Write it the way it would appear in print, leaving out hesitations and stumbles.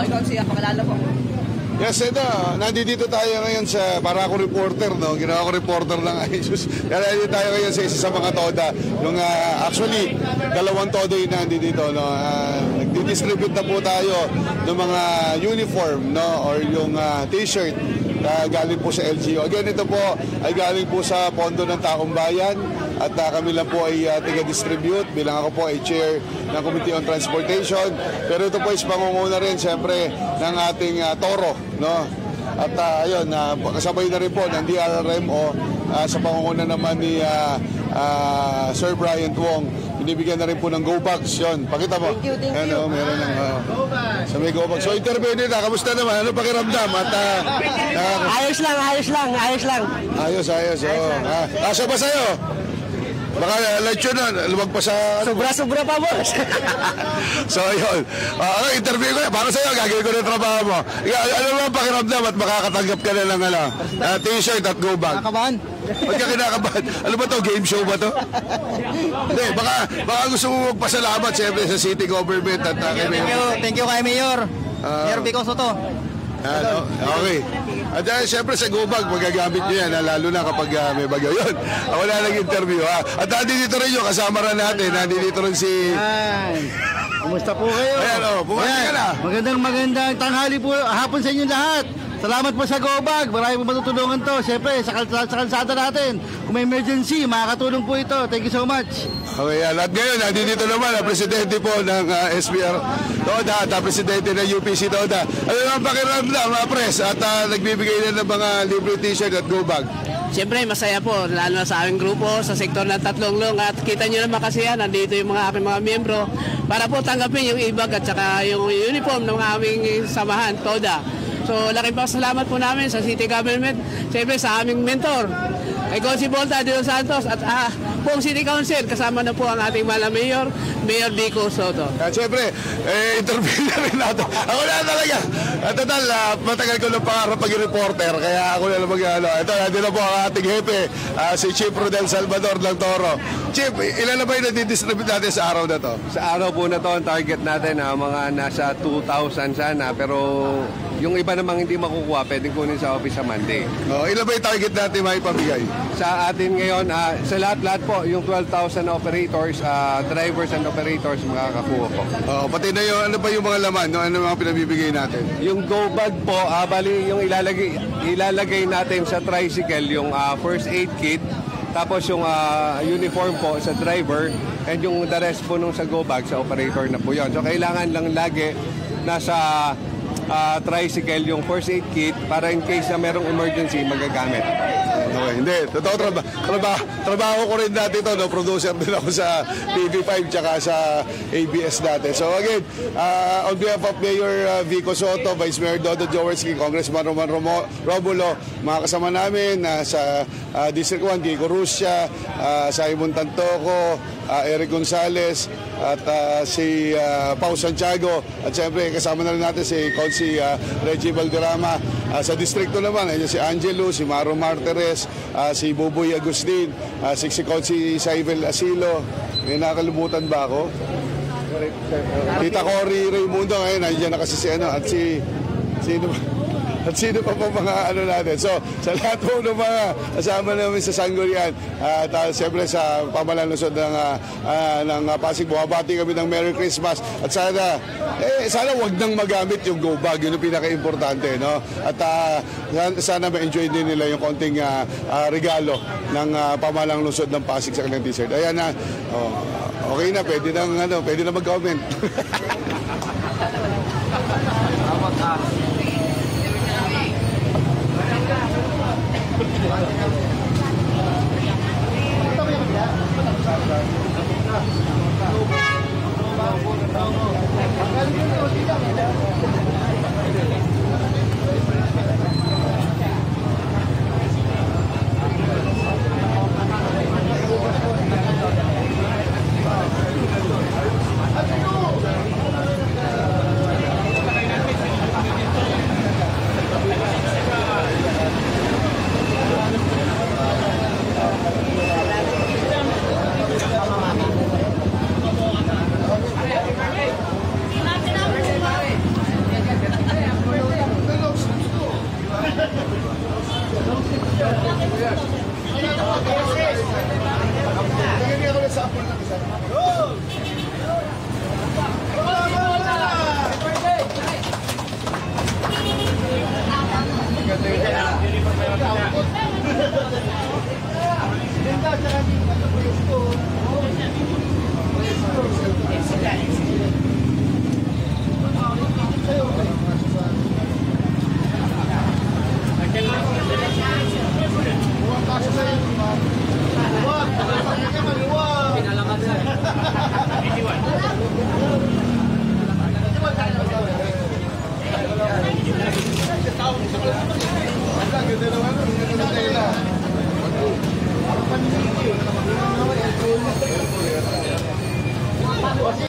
ikaw siya, pakilala po. Yes, ito. Nandito tayo ngayon sa, para ako reporter, no? Ginawa ko reporter lang ayos. Kaya nandito tayo ngayon sa isa sa mga toda. Yung, actually, dalawang toda yung nandito, no? Nagdi-distribute na po tayo ng mga uniform, no? Or yung t-shirt na galing po sa LGU. Again, ito po ay galing po sa Pondo ng Taong Bayan. At kami lang po ay tiga-distribute bilang ako po ay chair ng Committee on Transportation. Pero ito po is pangunguna rin siyempre ng ating Toro, no? At ayun, kasabay na rin po ng DRRMO sa pangunguna naman ni Sir Brian Wong. Binibigyan na rin po ng Go Bags yun. Pakita mo. Thank you. Ano, meron ng sa may Go Bags. So interview nila, kamusta naman? Ano pakiramdam? At Ayos lang. ayos. Oh. Asa ba sa'yo? Baka light yun na, lumag pa sa... Sobra pa, boss. So, yun. Interview ko na. Para sa'yo, gagawin ko na yung trabaho mo. Ano ba ang pakiramdam at makakatanggap ka na ng t-shirt at go bag? Nakabahan. Ba't ka kinakabahan? Ano ba to? Game show ba to? Hindi, baka gusto mo magpasalamat siyempre sa city government at Thank you kay Mayor. Mayor Vico Soto. Okay. At siyempre sa Go Bag, magagamit nyo yan, lalo na kapag may bagyo. Yun, ako na nag-interview. At nandito rin yun, kasama rin natin. Nandito rin si... Kumusta po kayo? Ayan, bumalik ka na. Magandang tanghali po, hapon sa inyo lahat. Salamat po sa Go Bag. Marami po matutulungan to. Siyempre, sa kalsada natin. Kung may emergency, makakatulong po ito. Thank you so much. Okay, at ngayon, nandito naman ang presidente po ng SBR Toda at ang presidente ng UPC Toda. Ano ang pakiramdam, press, at nagbibigay na ng mga libre t-shirt at Go Bag? Siyempre, masaya po, lalo na sa aming grupo, sa sektor ng Tatlonglong. At kita nyo naman kasi yan, nandito yung mga aking mga miyembro para po tanggapin yung ibag at saka yung uniform ng mga aming samahan, Toda. So, laking pasalamat po namin sa city government, siyempre sa aming mentor, kay Consi Volta de los Santos at buong City Council, kasama na po ang ating mahal na Mayor Vico Soto. At siyempre, interview na rin natin. Ako na talaga. At total, matagal ko na pangarap maging reporter, kaya ako na lang mag-ano. Ito, nandito po ang ating hepe, si Chief Rodel Salvador ng Toro. Chief, ilan na ba yung nadidistribute natin sa araw na to? Sa araw po na to, ang target natin, mga nasa 2,000 sana, pero yung iba namang hindi makukuha, pwedeng kunin sa office sa Monday. Ilan ba yung target natin maipamigay? Sa atin ngayon, sa lahat-lahat po, yung 12,000 operators, drivers and operators, makakakuha po. Pati na yung, ano ba yung mga laman, no? Ano mga pinabibigay natin? Yung Go Bag po, bali yung ilalagay natin sa tricycle, yung first aid kit, tapos yung uniform po sa driver, and yung the rest po nung sa Go Bag, sa operator na po yun. So kailangan lang lagi nasa tricycle yung first aid kit para in case na merong emergency, magagamit. Okay, hindi. Totoo, trabaho ko rin dati ito, no? Producer din ako sa TV5 tsaka sa ABS dati. So again, on behalf of Mayor Vico Soto, Vice Mayor Dodo Jaworski, Congressman Roman Romulo, mga kasama namin sa District 1, Kiko Rusya, Simon Tantoco, Eric Gonzales, at si Pau Santiago, at siyempre kasama na rin natin si Consi Reggie Valderrama. Sa distrito naman, si Angelo, si Maro Martires, si Buboy Agustin, si Consi Saibel Asilo. May nakalimutan ba ako? Tita Cory Raimundo, ngayon nandiyan na kasi si at sino pa mga natin. So, sa lahat po ng mga kasama namin sa Sangguniang at siyempre sa pamalanusod ng Pasig, bumabati kami ng Merry Christmas. At sana wag nang magamit yung Go Bag, yun yung pinaka-importante, no? At sana ma-enjoy din nila yung konting regalo ng pamalanusod ng Pasig sa kanilang t-shirt. Ayan na, okay na, pwede na mag-comment.